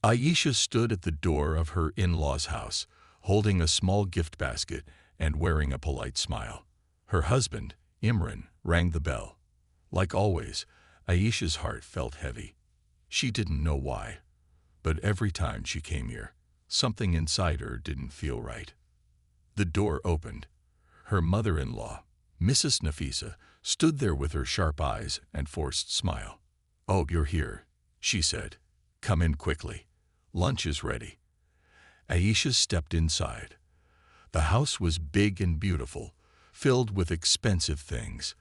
Aisha stood at the door of her in-laws' house, holding a small gift basket and wearing a polite smile. Her husband, Imran, rang the bell. Like always, Aisha's heart felt heavy. She didn't know why, but every time she came here, something inside her didn't feel right. The door opened. Her mother-in-law, Mrs. Nafisa, stood there with her sharp eyes and forced smile. "Oh, you're here," she said. "Come in quickly. Lunch is ready." Aisha stepped inside. The house was big and beautiful, filled with expensive things.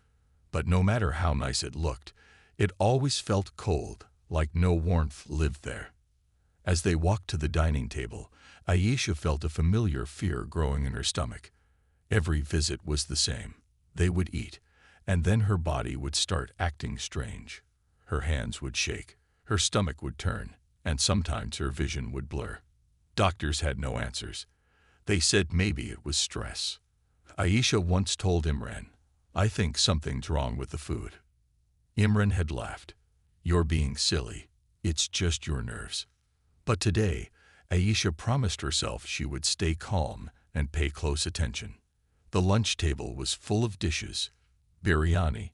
But no matter how nice it looked, it always felt cold, like no warmth lived there. As they walked to the dining table, Aisha felt a familiar fear growing in her stomach. Every visit was the same. They would eat, and then her body would start acting strange. Her hands would shake, her stomach would turn, and sometimes her vision would blur. Doctors had no answers. They said maybe it was stress. Aisha once told Imran, "I think something's wrong with the food." Imran had laughed. "You're being silly. It's just your nerves." But today, Aisha promised herself she would stay calm and pay close attention. The lunch table was full of dishes: biryani,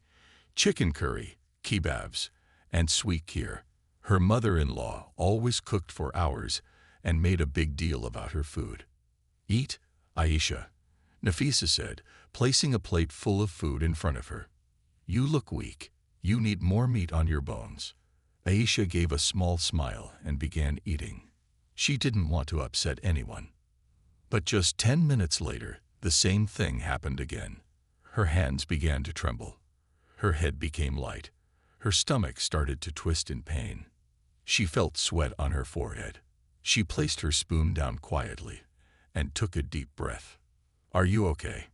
chicken curry, kebabs, and sweet kheer. Her mother-in-law always cooked for hours and made a big deal about her food. "Eat, Aisha," Nafisa said, placing a plate full of food in front of her. "You look weak. You need more meat on your bones." Aisha gave a small smile and began eating. She didn't want to upset anyone. But just 10 minutes later, the same thing happened again. Her hands began to tremble. Her head became light. Her stomach started to twist in pain. She felt sweat on her forehead. She placed her spoon down quietly and took a deep breath. "Are you okay?"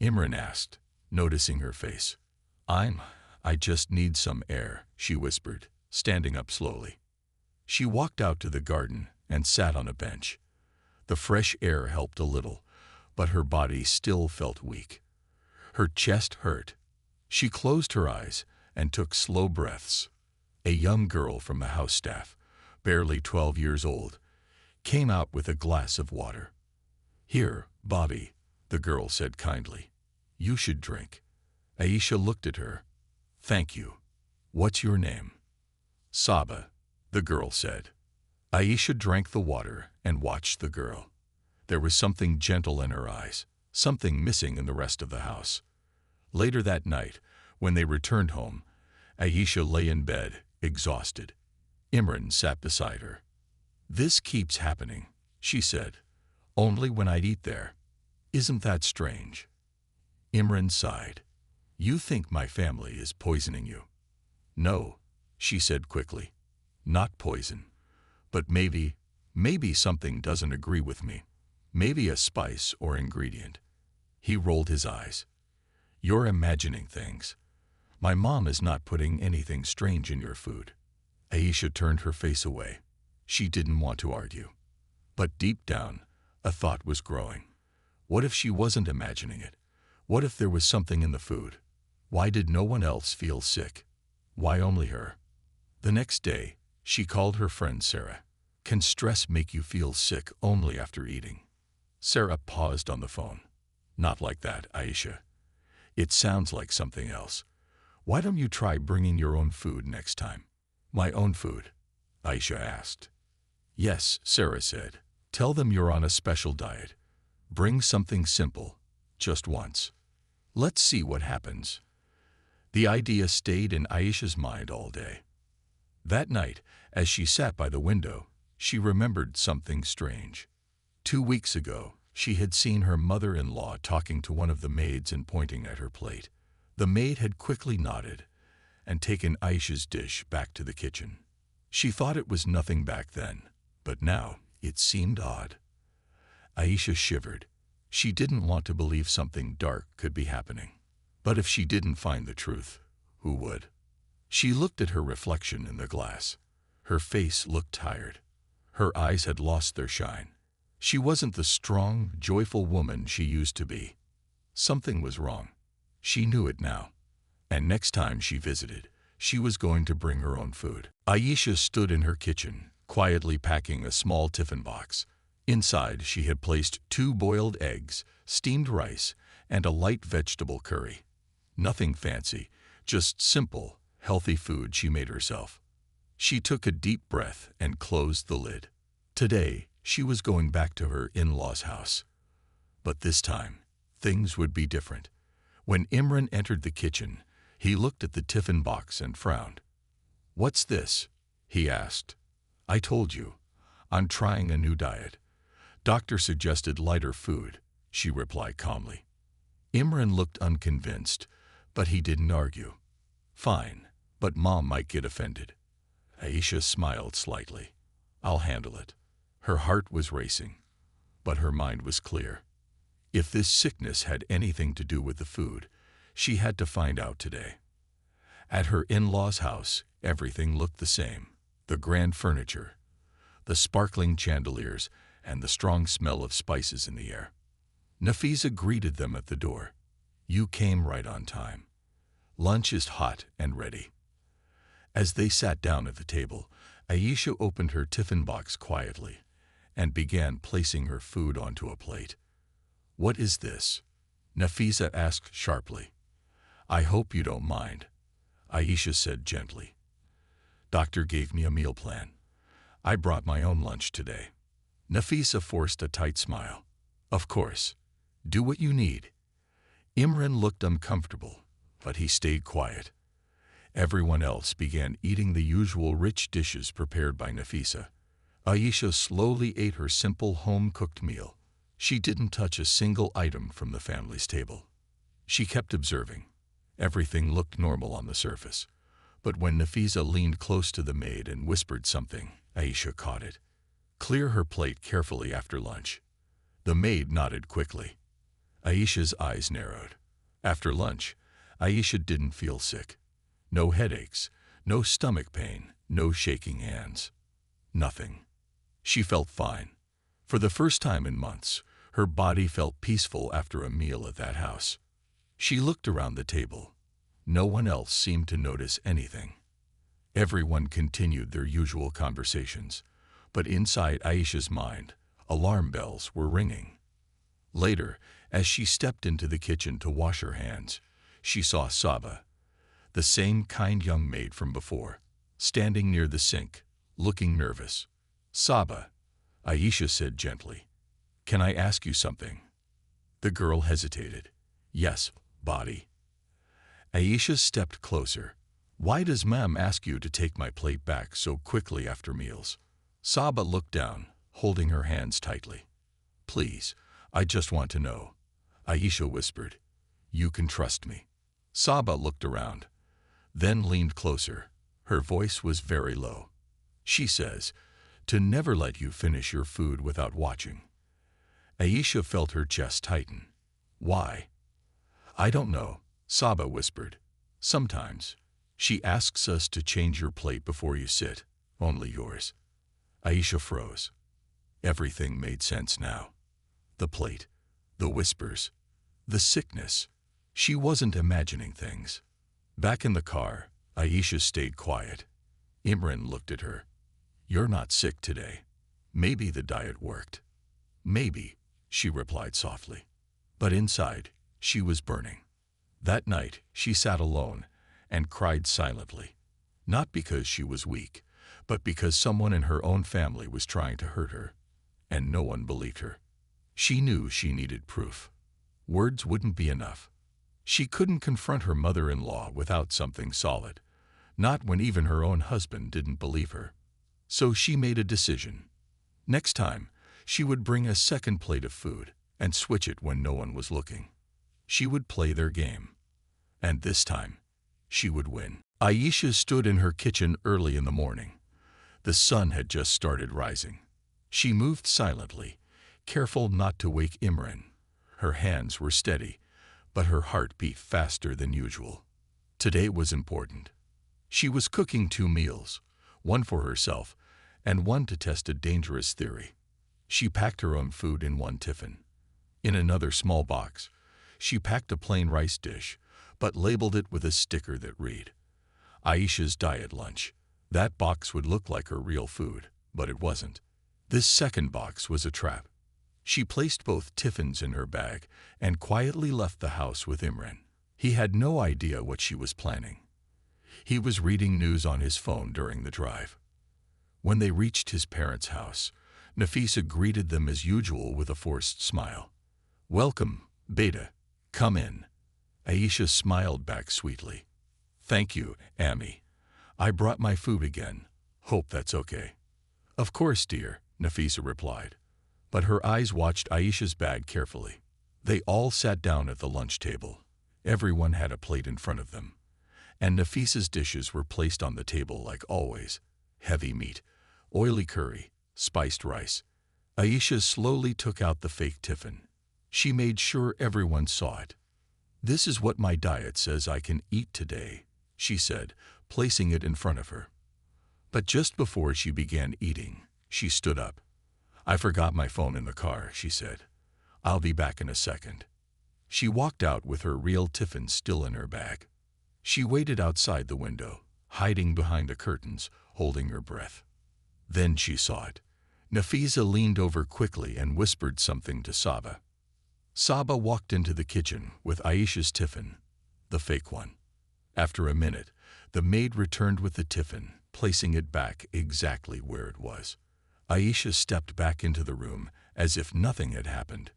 Imran asked, noticing her face. I just need some air," she whispered, standing up slowly. She walked out to the garden and sat on a bench. The fresh air helped a little, but her body still felt weak. Her chest hurt. She closed her eyes and took slow breaths. A young girl from the house staff, barely 12 years old, came out with a glass of water. "Here, Bobby," the girl said kindly. "You should drink." Aisha looked at her. "Thank you. What's your name?" "Saba," the girl said. Aisha drank the water and watched the girl. There was something gentle in her eyes, something missing in the rest of the house. Later that night, when they returned home, Aisha lay in bed, exhausted. Imran sat beside her. "This keeps happening," she said. "Only when I'd eat there. Isn't that strange?" Imran sighed. "You think my family is poisoning you?" "No," she said quickly. "Not poison. But maybe something doesn't agree with me. Maybe a spice or ingredient." He rolled his eyes. "You're imagining things. My mom is not putting anything strange in your food." Aisha turned her face away. She didn't want to argue. But deep down, a thought was growing. What if she wasn't imagining it? What if there was something in the food? Why did no one else feel sick? Why only her? The next day, she called her friend Sarah. "Can stress make you feel sick only after eating?" Sarah paused on the phone. "Not like that, Aisha. It sounds like something else. Why don't you try bringing your own food next time?" "My own food?" Aisha asked. "Yes," Sarah said. "Tell them you're on a special diet. Bring something simple, just once. Let's see what happens." The idea stayed in Aisha's mind all day. That night, as she sat by the window, she remembered something strange. 2 weeks ago, she had seen her mother-in-law talking to one of the maids and pointing at her plate. The maid had quickly nodded and taken Aisha's dish back to the kitchen. She thought it was nothing back then, but now it seemed odd. Aisha shivered. She didn't want to believe something dark could be happening. But if she didn't find the truth, who would? She looked at her reflection in the glass. Her face looked tired. Her eyes had lost their shine. She wasn't the strong, joyful woman she used to be. Something was wrong. She knew it now. And next time she visited, she was going to bring her own food. Aisha stood in her kitchen, quietly packing a small tiffin box. Inside, she had placed 2 boiled eggs, steamed rice, and a light vegetable curry. Nothing fancy, just simple, healthy food she made herself. She took a deep breath and closed the lid. Today, she was going back to her in-laws' house. But this time, things would be different. When Imran entered the kitchen, he looked at the tiffin box and frowned. "What's this?" he asked. "I told you, I'm trying a new diet. Doctor suggested lighter food," she replied calmly. Imran looked unconvinced, but he didn't argue. "Fine, but Mom might get offended." Aisha smiled slightly. "I'll handle it." Her heart was racing, but her mind was clear. If this sickness had anything to do with the food, she had to find out today. At her in-laws' house, everything looked the same. The grand furniture, the sparkling chandeliers, and the strong smell of spices in the air. Nafisa greeted them at the door. "You came right on time. Lunch is hot and ready." As they sat down at the table, Aisha opened her tiffin box quietly and began placing her food onto a plate. "What is this?" Nafisa asked sharply. "I hope you don't mind," Aisha said gently. "Doctor gave me a meal plan. I brought my own lunch today." Nafisa forced a tight smile. "Of course. Do what you need." Imran looked uncomfortable, but he stayed quiet. Everyone else began eating the usual rich dishes prepared by Nafisa. Aisha slowly ate her simple home-cooked meal. She didn't touch a single item from the family's table. She kept observing. Everything looked normal on the surface. But when Nafisa leaned close to the maid and whispered something, Aisha caught it. "Clear her plate carefully after lunch." The maid nodded quickly. Aisha's eyes narrowed. After lunch, Aisha didn't feel sick. No headaches, no stomach pain, no shaking hands. Nothing. She felt fine. For the first time in months, her body felt peaceful after a meal at that house. She looked around the table. No one else seemed to notice anything. Everyone continued their usual conversations, but inside Aisha's mind, alarm bells were ringing. Later, as she stepped into the kitchen to wash her hands, she saw Saba, the same kind young maid from before, standing near the sink, looking nervous. "Saba," Aisha said gently, "can I ask you something?" The girl hesitated. "Yes, Body." Aisha stepped closer. "Why does Ma'am ask you to take my plate back so quickly after meals?" Saba looked down, holding her hands tightly. "Please, I just want to know," Aisha whispered. "You can trust me." Saba looked around, then leaned closer. Her voice was very low. "She says to never let you finish your food without watching." Aisha felt her chest tighten. "Why?" "I don't know," Saba whispered. "Sometimes she asks us to change your plate before you sit, only yours." Aisha froze. Everything made sense now. The plate, the whispers, the sickness. She wasn't imagining things. Back in the car, Aisha stayed quiet. Imran looked at her. "You're not sick today. Maybe the diet worked." "Maybe," she replied softly. But inside, she was burning. That night, she sat alone and cried silently. Not because she was weak, but because someone in her own family was trying to hurt her, and no one believed her. She knew she needed proof. Words wouldn't be enough. She couldn't confront her mother-in-law without something solid, not when even her own husband didn't believe her. So she made a decision. Next time, she would bring a second plate of food and switch it when no one was looking. She would play their game. And this time, she would win. Aisha stood in her kitchen early in the morning. The sun had just started rising. She moved silently, careful not to wake Imran. Her hands were steady, but her heart beat faster than usual. Today was important. She was cooking 2 meals, one for herself and one to test a dangerous theory. She packed her own food in one tiffin. In another small box, she packed a plain rice dish, but labeled it with a sticker that read, "Aisha's diet lunch." That box would look like her real food. but it wasn't. This second box was a trap. She placed both tiffins in her bag and quietly left the house with Imran. He had no idea what she was planning. He was reading news on his phone during the drive. When they reached his parents' house, Nafisa greeted them as usual with a forced smile. "Welcome, Beta. Come in." Aisha smiled back sweetly. "Thank you, Ami. I brought my food again. Hope that's okay." "Of course, dear," Nafisa replied. But her eyes watched Aisha's bag carefully. They all sat down at the lunch table. Everyone had a plate in front of them. And Nafisa's dishes were placed on the table like always. Heavy meat, oily curry, spiced rice. Aisha slowly took out the fake tiffin. She made sure everyone saw it. "This is what my diet says I can eat today," she said, placing it in front of her. But just before she began eating, she stood up. "I forgot my phone in the car," she said. "I'll be back in a second." She walked out with her real tiffin still in her bag. She waited outside the window, hiding behind the curtains, holding her breath. Then she saw it. Nafisa leaned over quickly and whispered something to Saba. Saba walked into the kitchen with Aisha's tiffin, the fake one. After a minute, the maid returned with the tiffin, placing it back exactly where it was. Aisha stepped back into the room as if nothing had happened.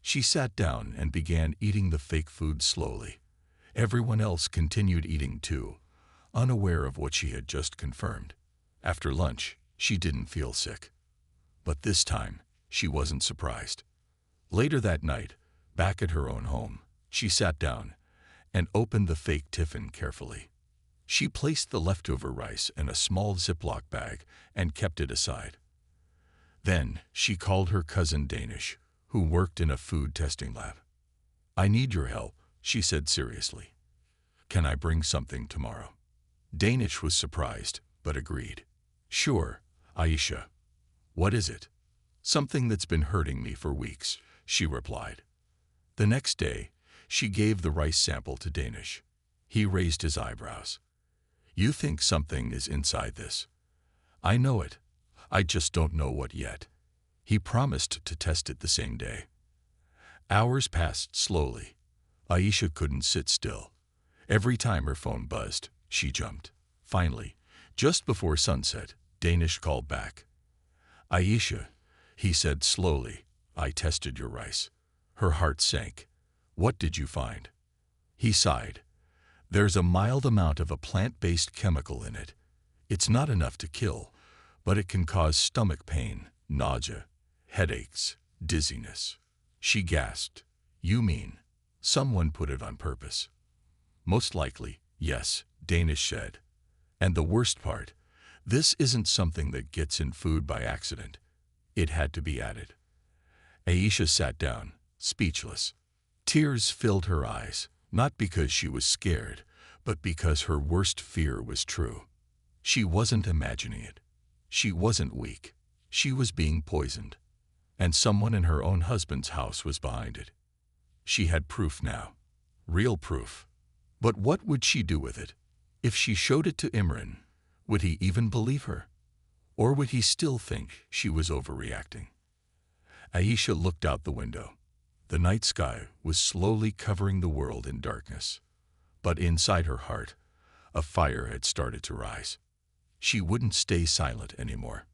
She sat down and began eating the fake food slowly. Everyone else continued eating too, unaware of what she had just confirmed. After lunch, she didn't feel sick. But this time, she wasn't surprised. Later that night, back at her own home, she sat down and opened the fake tiffin carefully. She placed the leftover rice in a small Ziploc bag and kept it aside. Then she called her cousin Danish, who worked in a food testing lab. "I need your help," she said seriously. "Can I bring something tomorrow?" Danish was surprised, but agreed. "Sure, Aisha. What is it?" "Something that's been hurting me for weeks," she replied. The next day, she gave the rice sample to Danish. He raised his eyebrows. "You think something is inside this?" "I know it. I just don't know what yet." He promised to test it the same day. Hours passed slowly. Aisha couldn't sit still. Every time her phone buzzed, she jumped. Finally, just before sunset, Danish called back. "Aisha," he said slowly, "I tested your rice." Her heart sank. "What did you find?" He sighed. "There's a mild amount of a plant-based chemical in it. It's not enough to kill, but it can cause stomach pain, nausea, headaches, dizziness." She gasped. "You mean someone put it on purpose?" "Most likely, yes," Danish said. "And the worst part, this isn't something that gets in food by accident. It had to be added." Aisha sat down, speechless. Tears filled her eyes, not because she was scared, but because her worst fear was true. She wasn't imagining it. She wasn't weak. She was being poisoned. And someone in her own husband's house was behind it. She had proof now. Real proof. But what would she do with it? If she showed it to Imran, would he even believe her? Or would he still think she was overreacting? Aisha looked out the window. The night sky was slowly covering the world in darkness. But inside her heart, a fire had started to rise. She wouldn't stay silent anymore.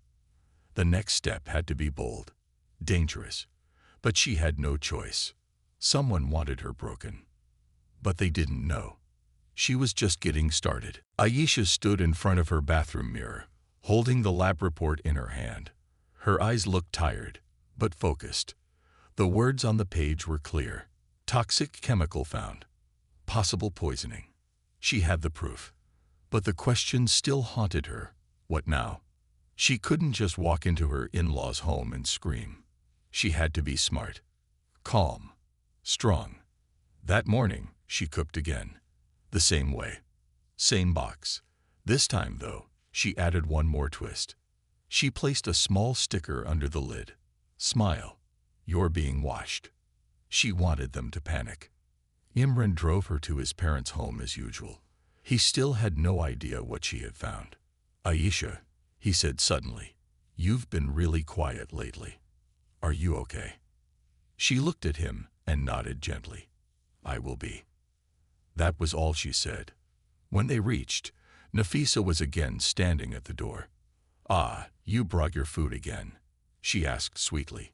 The next step had to be bold, dangerous, but she had no choice. Someone wanted her broken. But they didn't know. She was just getting started. Aisha stood in front of her bathroom mirror, holding the lab report in her hand. Her eyes looked tired, but focused. The words on the page were clear. Toxic chemical found. Possible poisoning. She had the proof. But the question still haunted her. What now? She couldn't just walk into her in-laws' home and scream. She had to be smart, calm, strong. That morning, she cooked again. The same way. Same box. This time, though, she added one more twist. She placed a small sticker under the lid. "Smile. You're being watched." She wanted them to panic. Imran drove her to his parents' home as usual. He still had no idea what she had found. "Aisha," he said suddenly, "You've been really quiet lately. Are you okay?" She looked at him and nodded gently. "I will be." That was all she said. When they reached, Nafisa was again standing at the door. "Ah, you brought your food again?" she asked sweetly.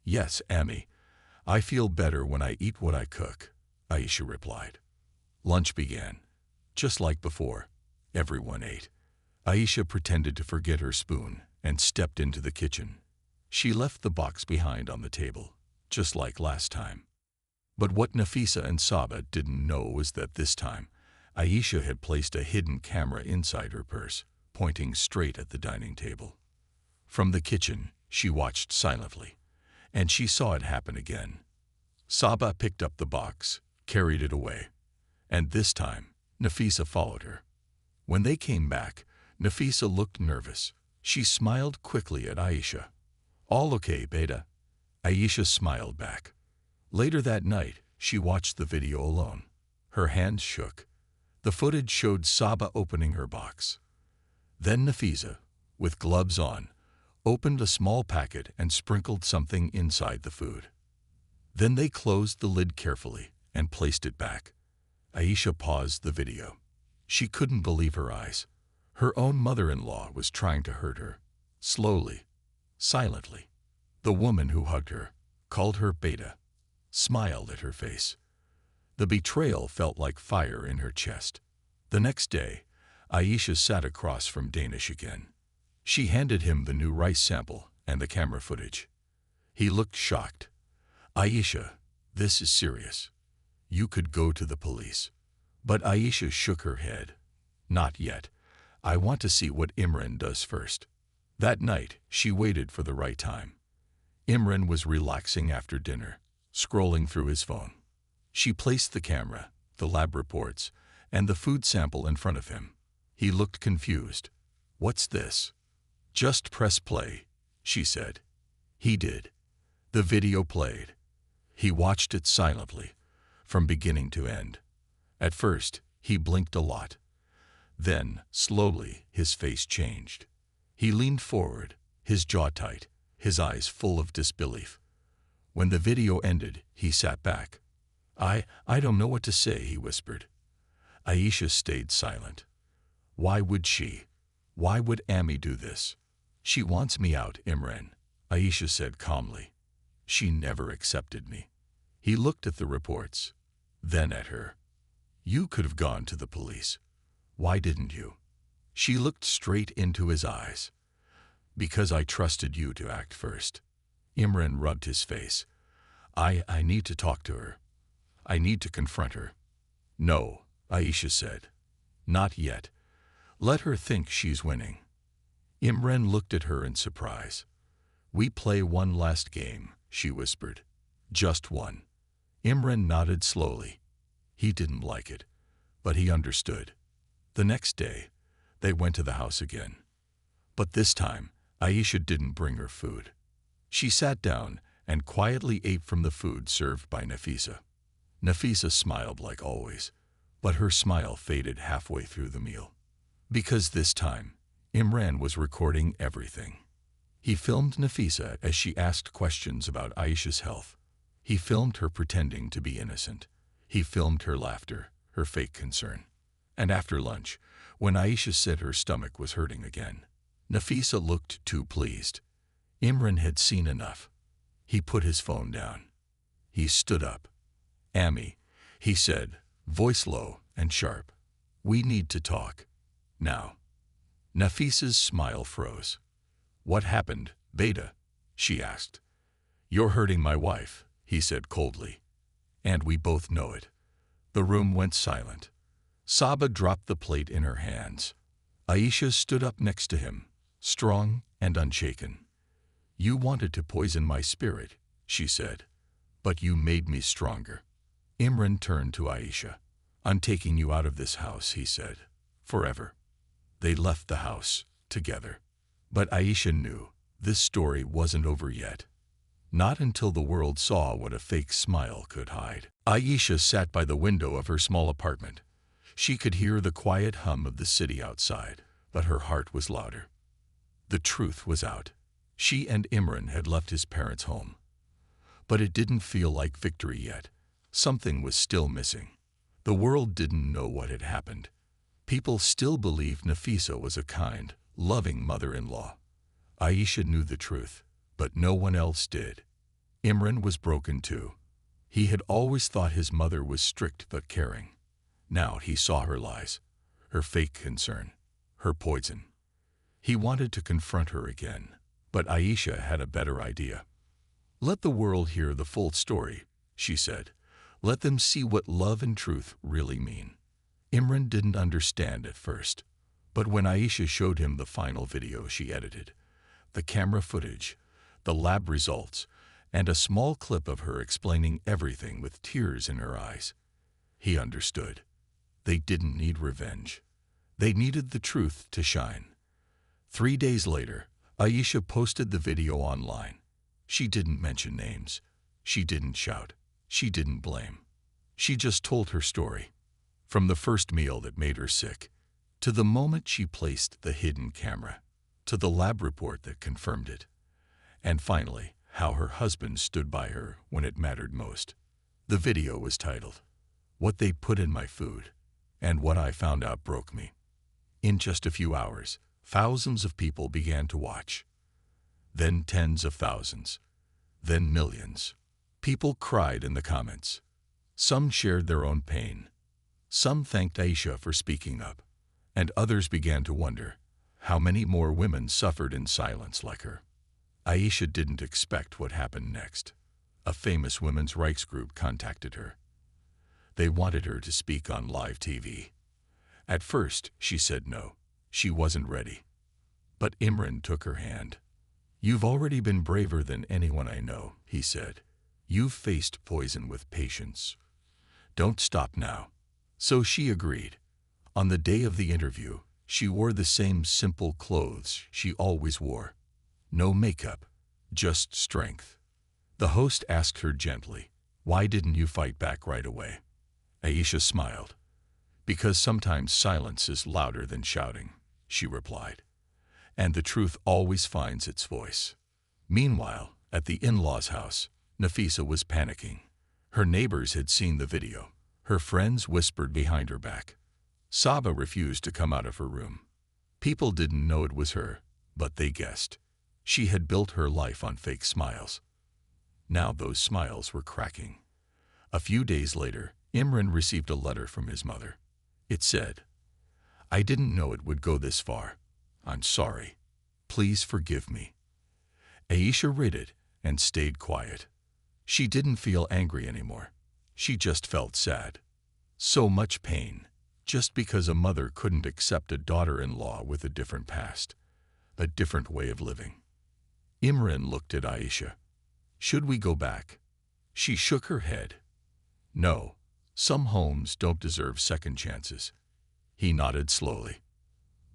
"Yes, Ami. I feel better when I eat what I cook," Aisha replied. Lunch began. Just like before, everyone ate. Aisha pretended to forget her spoon and stepped into the kitchen. She left the box behind on the table, just like last time. But what Nafisa and Saba didn't know was that this time, Aisha had placed a hidden camera inside her purse, pointing straight at the dining table. From the kitchen, she watched silently, and she saw it happen again. Saba picked up the box, carried it away, and this time, Nafisa followed her. When they came back, Nafisa looked nervous. She smiled quickly at Aisha. "All okay, Beta?" Aisha smiled back. Later that night, she watched the video alone. Her hands shook. The footage showed Saba opening her box. Then Nafisa, with gloves on, opened a small packet and sprinkled something inside the food. Then they closed the lid carefully and placed it back. Aisha paused the video. She couldn't believe her eyes. Her own mother-in-law was trying to hurt her. Slowly, silently. The woman who hugged her, called her Beta, smiled at her face. The betrayal felt like fire in her chest. The next day, Aisha sat across from Danish again. She handed him the new rice sample and the camera footage. He looked shocked. "Aisha, this is serious. You could go to the police." But Aisha shook her head. "Not yet. I want to see what Imran does first." That night, she waited for the right time. Imran was relaxing after dinner, scrolling through his phone. She placed the camera, the lab reports, and the food sample in front of him. He looked confused. "What's this?" "Just press play," she said. He did. The video played. He watched it silently, from beginning to end. At first, he blinked a lot. Then, slowly, his face changed. He leaned forward, his jaw tight, his eyes full of disbelief. When the video ended, he sat back. I don't know what to say," he whispered. Aisha stayed silent. Why would she? Why would Ami do this? "She wants me out, Imran," Aisha said calmly. "She never accepted me." He looked at the reports, then at her. "You could have gone to the police. Why didn't you?" She looked straight into his eyes. "Because I trusted you to act first." Imran rubbed his face. I need to talk to her. I need to confront her." "No," Aisha said. "Not yet. Let her think she's winning." Imran looked at her in surprise. "We play one last game," she whispered. "Just one." Imran nodded slowly. He didn't like it, but he understood. The next day, they went to the house again. But this time, Aisha didn't bring her food. She sat down and quietly ate from the food served by Nafisa. Nafisa smiled like always, but her smile faded halfway through the meal. Because this time, Imran was recording everything. He filmed Nafisa as she asked questions about Aisha's health. He filmed her pretending to be innocent. He filmed her laughter, her fake concern. And after lunch, when Aisha said her stomach was hurting again, Nafisa looked too pleased. Imran had seen enough. He put his phone down. He stood up. "Ami," he said, voice low and sharp. "We need to talk. Now." Nafisa's smile froze. "What happened, Beta?" she asked. "You're hurting my wife," he said coldly. "And we both know it." The room went silent. Saba dropped the plate in her hands. Aisha stood up next to him, strong and unshaken. "You wanted to poison my spirit," she said, "but you made me stronger." Imran turned to Aisha. "I'm taking you out of this house," he said, "forever." They left the house, together. But Aisha knew this story wasn't over yet. Not until the world saw what a fake smile could hide. Aisha sat by the window of her small apartment. She could hear the quiet hum of the city outside, but her heart was louder. The truth was out. She and Imran had left his parents' home. But it didn't feel like victory yet. Something was still missing. The world didn't know what had happened. People still believed Nafisa was a kind, loving mother-in-law. Aisha knew the truth, but no one else did. Imran was broken too. He had always thought his mother was strict but caring. Now he saw her lies, her fake concern, her poison. He wanted to confront her again, but Aisha had a better idea. "Let the world hear the full story," she said. "Let them see what love and truth really mean." Imran didn't understand at first, but when Aisha showed him the final video she edited, the camera footage, the lab results, and a small clip of her explaining everything with tears in her eyes, he understood. They didn't need revenge. They needed the truth to shine. 3 days later, Aisha posted the video online. She didn't mention names. She didn't shout. She didn't blame. She just told her story. From the first meal that made her sick, to the moment she placed the hidden camera, to the lab report that confirmed it, and finally, how her husband stood by her when it mattered most. The video was titled, "What They Put in My Food, and What I Found Out Broke Me." In just a few hours, thousands of people began to watch. Then tens of thousands. Then millions. People cried in the comments. Some shared their own pain. Some thanked Aisha for speaking up, and others began to wonder how many more women suffered in silence like her. Aisha didn't expect what happened next. A famous women's rights group contacted her. They wanted her to speak on live TV. At first, she said no. She wasn't ready. But Imran took her hand. "You've already been braver than anyone I know," he said. "You've faced poison with patience. Don't stop now." So she agreed. On the day of the interview, she wore the same simple clothes she always wore. No makeup, just strength. The host asked her gently, "Why didn't you fight back right away?" Aisha smiled. "Because sometimes silence is louder than shouting," she replied. And the truth always finds its voice. Meanwhile, at the in-laws' house, Nafisa was panicking. Her neighbors had seen the video. Her friends whispered behind her back. Saba refused to come out of her room. People didn't know it was her, but they guessed. She had built her life on fake smiles. Now those smiles were cracking. A few days later, Imran received a letter from his mother. It said, "I didn't know it would go this far. I'm sorry. Please forgive me." Aisha read it and stayed quiet. She didn't feel angry anymore. She just felt sad. So much pain, just because a mother couldn't accept a daughter-in-law with a different past, a different way of living. Imran looked at Aisha. "Should we go back?" She shook her head. "No, some homes don't deserve second chances." He nodded slowly.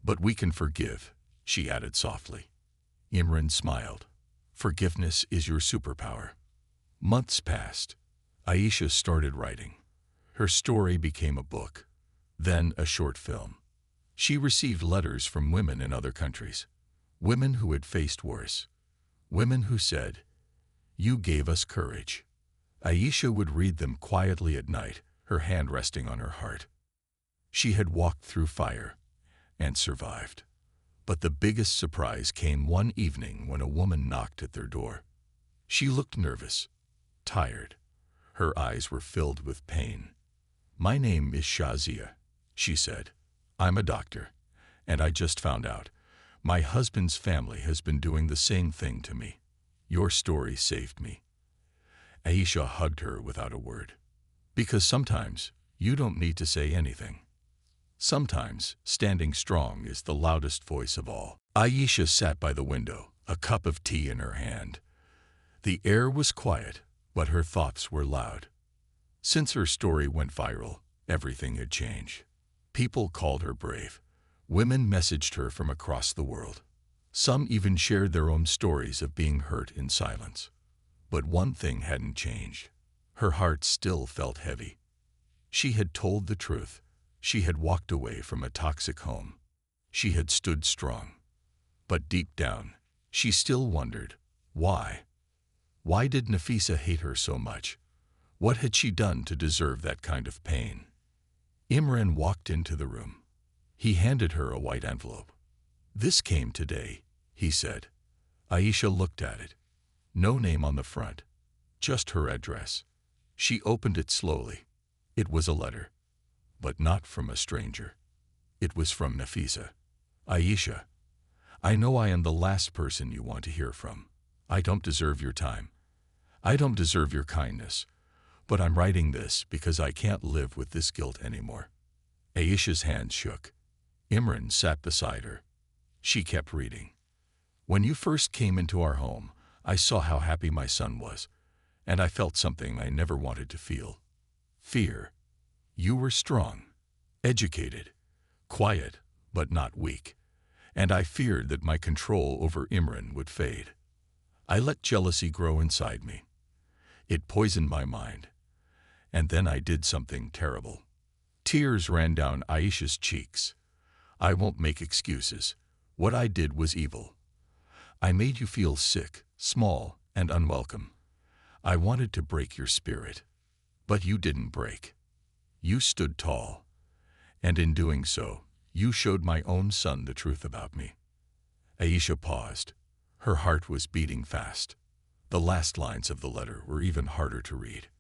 "But we can forgive," she added softly. Imran smiled. "Forgiveness is your superpower." Months passed. Aisha started writing. Her story became a book, then a short film. She received letters from women in other countries, women who had faced worse, women who said, "You gave us courage." Aisha would read them quietly at night, her hand resting on her heart. She had walked through fire and survived. But the biggest surprise came one evening when a woman knocked at their door. She looked nervous, tired. Her eyes were filled with pain. "My name is Shazia," she said. "I'm a doctor, and I just found out. My husband's family has been doing the same thing to me. Your story saved me." Aisha hugged her without a word. Because sometimes you don't need to say anything. Sometimes standing strong is the loudest voice of all. Aisha sat by the window, a cup of tea in her hand. The air was quiet, but her thoughts were loud. Since her story went viral, everything had changed. People called her brave. Women messaged her from across the world. Some even shared their own stories of being hurt in silence. But one thing hadn't changed. Her heart still felt heavy. She had told the truth. She had walked away from a toxic home. She had stood strong. But deep down, She still wondered, why? Why did Nafisa hate her so much? What had she done to deserve that kind of pain? Imran walked into the room. He handed her a white envelope. "This came today," he said. Aisha looked at it. No name on the front, just her address. She opened it slowly. It was a letter, but not from a stranger. It was from Nafisa. "Aisha, I know I am the last person you want to hear from. I don't deserve your time. I don't deserve your kindness. But I'm writing this because I can't live with this guilt anymore." Aisha's hands shook. Imran sat beside her. She kept reading. "When you first came into our home, I saw how happy my son was, and I felt something I never wanted to feel. Fear. You were strong, educated, quiet, but not weak, and I feared that my control over Imran would fade. I let jealousy grow inside me. It poisoned my mind. And then I did something terrible." Tears ran down Aisha's cheeks. "I won't make excuses. What I did was evil. I made you feel sick, small, and unwelcome. I wanted to break your spirit. But you didn't break. You stood tall. And in doing so, you showed my own son the truth about me." Aisha paused. Her heart was beating fast. The last lines of the letter were even harder to read.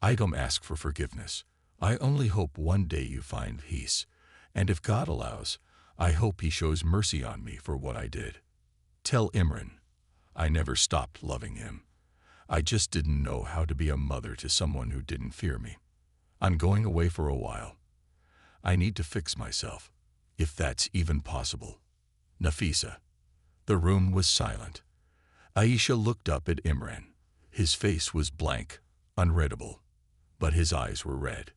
"I don't ask for forgiveness. I only hope one day you find peace. And if God allows, I hope he shows mercy on me for what I did. Tell Imran, I never stopped loving him. I just didn't know how to be a mother to someone who didn't fear me. I'm going away for a while. I need to fix myself, if that's even possible. Nafisa." The room was silent. Aisha looked up at Imran. His face was blank, unreadable, but his eyes were red.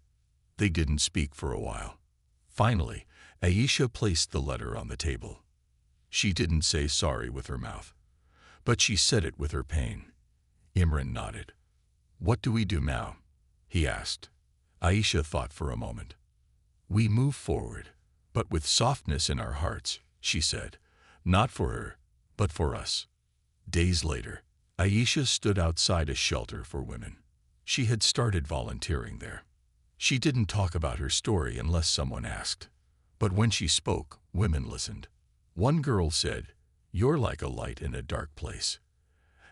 They didn't speak for a while. Finally, Aisha placed the letter on the table. She didn't say sorry with her mouth, but she said it with her pain. Imran nodded. "What do we do now?" he asked. Aisha thought for a moment. "We move forward, but with softness in our hearts," she said. "Not for her, but for us." Days later, Aisha stood outside a shelter for women. She had started volunteering there. She didn't talk about her story unless someone asked. But when she spoke, women listened. One girl said, "You're like a light in a dark place."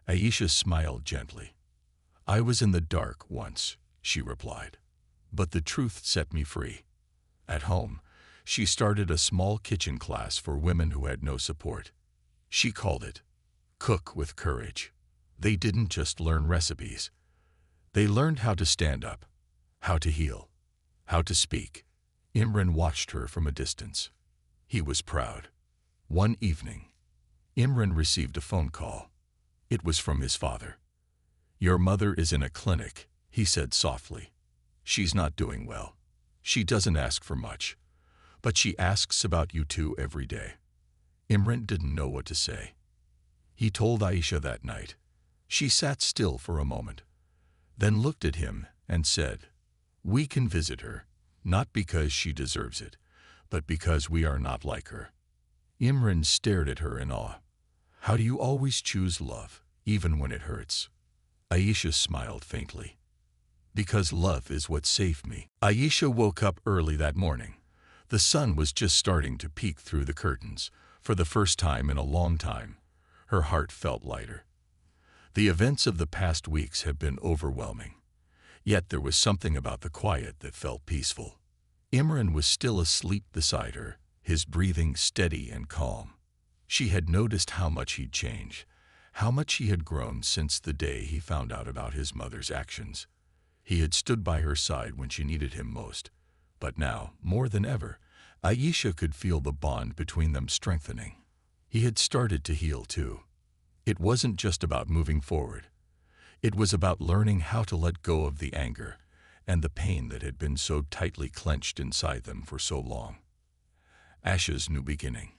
Aisha smiled gently. "I was in the dark once," she replied, "but the truth set me free." At home, she started a small kitchen class for women who had no support. She called it Cook with Courage. They didn't just learn recipes. They learned how to stand up, how to heal, how to speak. Imran watched her from a distance. He was proud. One evening, Imran received a phone call. It was from his father. "Your mother is in a clinic," he said softly. "She's not doing well. She doesn't ask for much, but she asks about you two every day." Imran didn't know what to say. He told Aisha that night. She sat still for a moment, then looked at him and said, "We can visit her, not because she deserves it, but because we are not like her." Imran stared at her in awe. "How do you always choose love, even when it hurts?" Aisha smiled faintly. "Because love is what saved me." Aisha woke up early that morning. The sun was just starting to peek through the curtains. For the first time in a long time, her heart felt lighter. The events of the past weeks had been overwhelming. Yet there was something about the quiet that felt peaceful. Imran was still asleep beside her, his breathing steady and calm. She had noticed how much he'd changed, how much he had grown since the day he found out about his mother's actions. He had stood by her side when she needed him most, but now, more than ever, Aisha could feel the bond between them strengthening. He had started to heal too. It wasn't just about moving forward. It was about learning how to let go of the anger and the pain that had been so tightly clenched inside them for so long. Aisha's new beginning.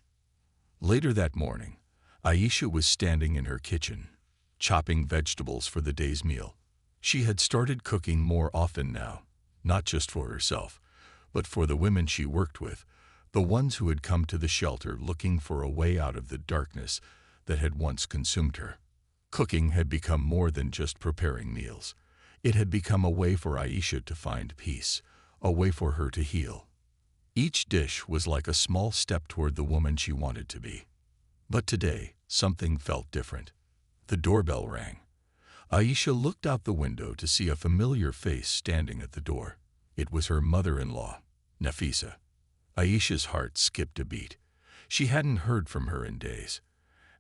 Later that morning, Aisha was standing in her kitchen, chopping vegetables for the day's meal. She had started cooking more often now, not just for herself, but for the women she worked with, the ones who had come to the shelter looking for a way out of the darkness that had once consumed her. Cooking had become more than just preparing meals. It had become a way for Aisha to find peace, a way for her to heal. Each dish was like a small step toward the woman she wanted to be. But today, something felt different. The doorbell rang. Aisha looked out the window to see a familiar face standing at the door. It was her mother-in-law, Nafisa. Aisha's heart skipped a beat. She hadn't heard from her in days.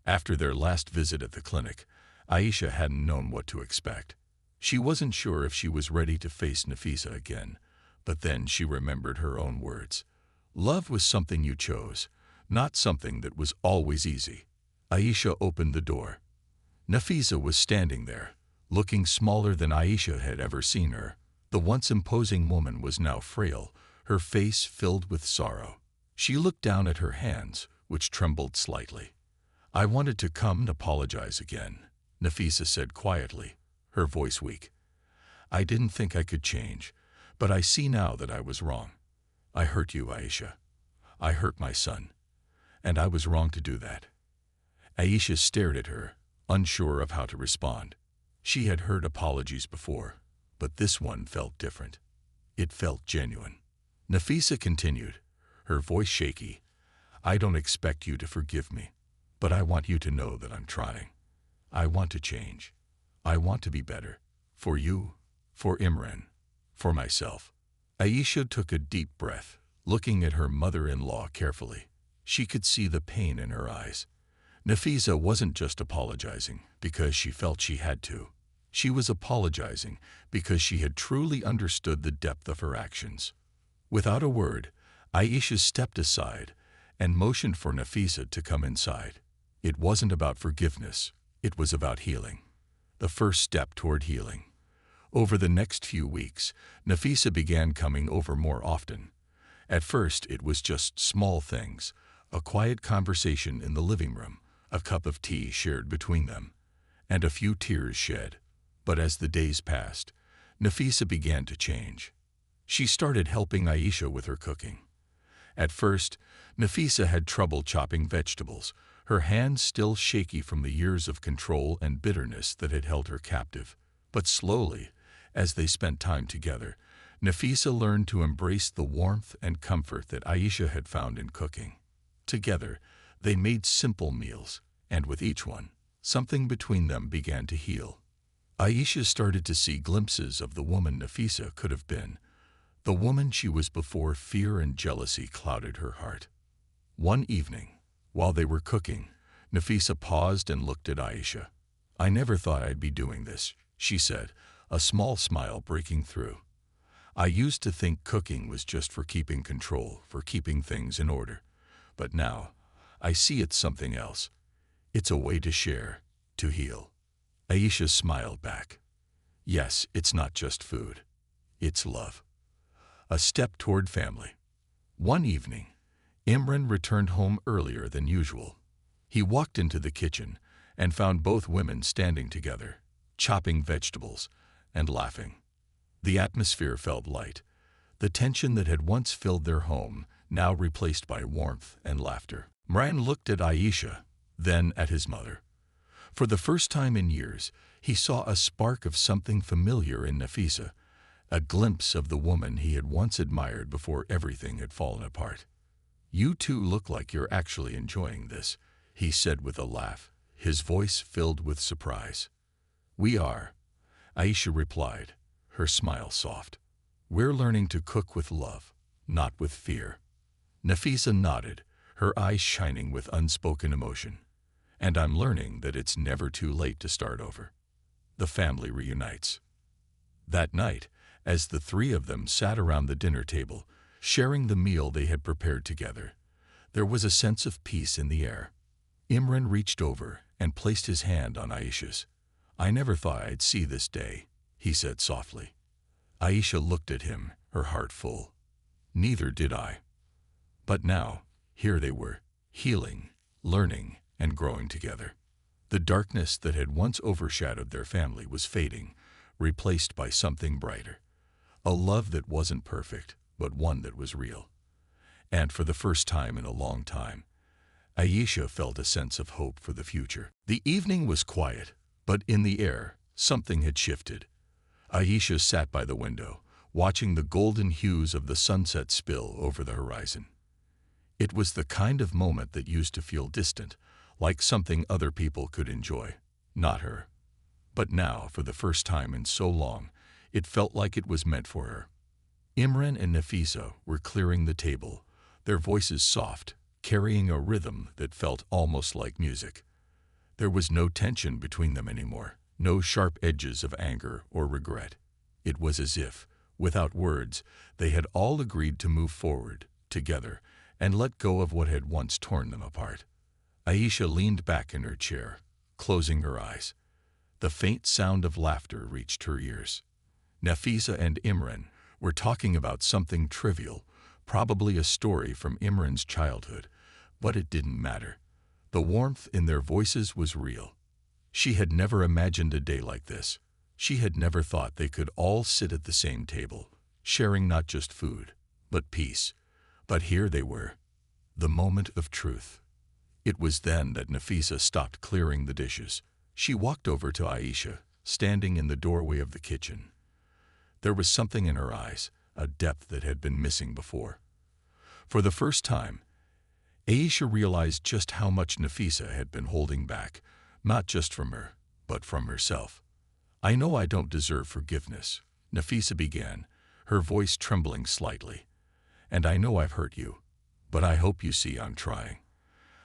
After their last visit at the clinic, Aisha hadn't known what to expect. She wasn't sure if she was ready to face Nafisa again, but then she remembered her own words. Love was something you chose, not something that was always easy. Aisha opened the door. Nafisa was standing there, looking smaller than Aisha had ever seen her. The once imposing woman was now frail, her face filled with sorrow. She looked down at her hands, which trembled slightly. I wanted to come and apologize again, Nafisa said quietly, her voice weak. I didn't think I could change, but I see now that I was wrong. I hurt you, Aisha. I hurt my son. And I was wrong to do that. Aisha stared at her, unsure of how to respond. She had heard apologies before, but this one felt different. It felt genuine. Nafisa continued, her voice shaky. I don't expect you to forgive me, but I want you to know that I'm trying. I want to change. I want to be better. For you, for Imran, for myself. Aisha took a deep breath, looking at her mother-in-law carefully. She could see the pain in her eyes. Nafisa wasn't just apologizing because she felt she had to. She was apologizing because she had truly understood the depth of her actions. Without a word, Aisha stepped aside and motioned for Nafisa to come inside. It wasn't about forgiveness, it was about healing. The first step toward healing. Over the next few weeks, Nafisa began coming over more often. At first, it was just small things, a quiet conversation in the living room, a cup of tea shared between them, and a few tears shed. But as the days passed, Nafisa began to change. She started helping Aisha with her cooking. At first, Nafisa had trouble chopping vegetables, her hands still shaky from the years of control and bitterness that had held her captive. But slowly, as they spent time together, Nafisa learned to embrace the warmth and comfort that Aisha had found in cooking. Together, they made simple meals, and with each one, something between them began to heal. Aisha started to see glimpses of the woman Nafisa could have been, the woman she was before fear and jealousy clouded her heart. One evening, while they were cooking, Nafisa paused and looked at Aisha. I never thought I'd be doing this, she said, a small smile breaking through. I used to think cooking was just for keeping control, for keeping things in order. But now, I see it's something else. It's a way to share, to heal. Aisha smiled back. Yes, it's not just food. It's love. A step toward family. One evening, Imran returned home earlier than usual. He walked into the kitchen and found both women standing together, chopping vegetables and laughing. The atmosphere felt light, the tension that had once filled their home, now replaced by warmth and laughter. Imran looked at Aisha, then at his mother. For the first time in years, he saw a spark of something familiar in Nafisa, a glimpse of the woman he had once admired before everything had fallen apart. You two look like you're actually enjoying this, he said with a laugh, his voice filled with surprise. We are, Aisha replied, her smile soft. We're learning to cook with love, not with fear. Nafisa nodded, her eyes shining with unspoken emotion. And I'm learning that it's never too late to start over. The family reunites. That night, as the three of them sat around the dinner table, sharing the meal they had prepared together, there was a sense of peace in the air. Imran reached over and placed his hand on Aisha's. I never thought I'd see this day, he said softly. Aisha looked at him, her heart full. Neither did I. But now, here they were, healing, learning, and growing together. The darkness that had once overshadowed their family was fading, replaced by something brighter. A love that wasn't perfect, but one that was real. And for the first time in a long time, Aisha felt a sense of hope for the future. The evening was quiet, but in the air, something had shifted. Aisha sat by the window, watching the golden hues of the sunset spill over the horizon. It was the kind of moment that used to feel distant, like something other people could enjoy, not her. But now, for the first time in so long, it felt like it was meant for her. Imran and Nafisa were clearing the table, their voices soft, carrying a rhythm that felt almost like music. There was no tension between them anymore, no sharp edges of anger or regret. It was as if, without words, they had all agreed to move forward, together, and let go of what had once torn them apart. Aisha leaned back in her chair, closing her eyes. The faint sound of laughter reached her ears. Nafisa and Imran were talking about something trivial, probably a story from Imran's childhood, but it didn't matter. The warmth in their voices was real. She had never imagined a day like this. She had never thought they could all sit at the same table, sharing not just food, but peace. But here they were, the moment of truth. It was then that Nafisa stopped clearing the dishes. She walked over to Aisha, standing in the doorway of the kitchen. There was something in her eyes, a depth that had been missing before. For the first time, Aisha realized just how much Nafisa had been holding back, not just from her, but from herself. "I know I don't deserve forgiveness," Nafisa began, her voice trembling slightly. "And I know I've hurt you, but I hope you see I'm trying.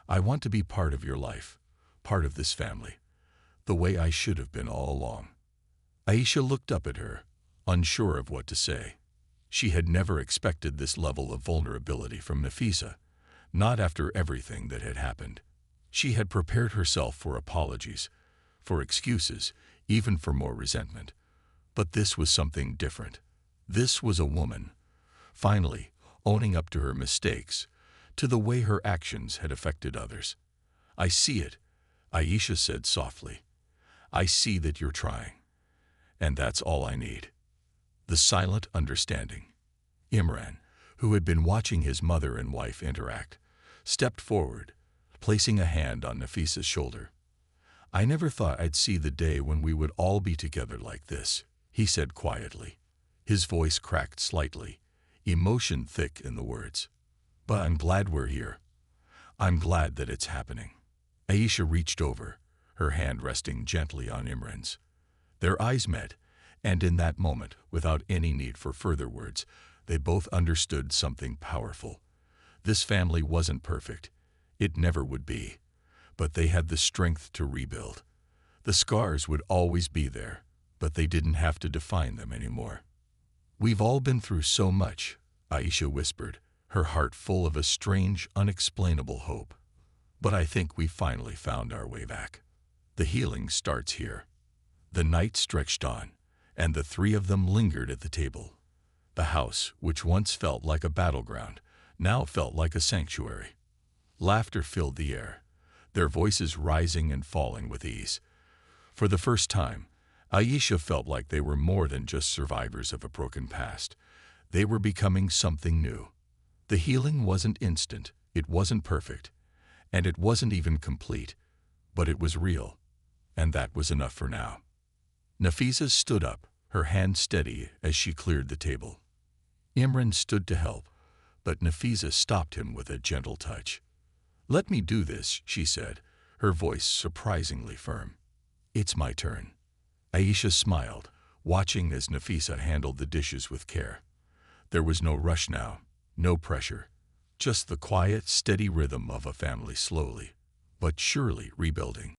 I want to be part of your life, part of this family, the way I should have been all along." Aisha looked up at her, unsure of what to say. She had never expected this level of vulnerability from Nafisa, not after everything that had happened. She had prepared herself for apologies, for excuses, even for more resentment. But this was something different. This was a woman, finally, owning up to her mistakes, to the way her actions had affected others. "I see it," Aisha said softly. "I see that you're trying. And that's all I need." The silent understanding. Imran, who had been watching his mother and wife interact, stepped forward, placing a hand on Nafisa's shoulder. "I never thought I'd see the day when we would all be together like this," he said quietly. His voice cracked slightly, emotion thick in the words. "But I'm glad we're here. I'm glad that it's happening." Aisha reached over, her hand resting gently on Imran's. Their eyes met, and in that moment, without any need for further words, they both understood something powerful. This family wasn't perfect. It never would be. But they had the strength to rebuild. The scars would always be there, but they didn't have to define them anymore. "We've all been through so much," Aisha whispered, her heart full of a strange, unexplainable hope. "But I think we finally found our way back. The healing starts here." The night stretched on, and the three of them lingered at the table. The house, which once felt like a battleground, now felt like a sanctuary. Laughter filled the air, their voices rising and falling with ease. For the first time, Aisha felt like they were more than just survivors of a broken past. They were becoming something new. The healing wasn't instant, it wasn't perfect, and it wasn't even complete, but it was real, and that was enough for now. Nafisa stood up, her hand steady as she cleared the table. Imran stood to help, but Nafisa stopped him with a gentle touch. "Let me do this," she said, her voice surprisingly firm. "It's my turn." Aisha smiled, watching as Nafisa handled the dishes with care. There was no rush now, no pressure, just the quiet, steady rhythm of a family slowly, but surely rebuilding.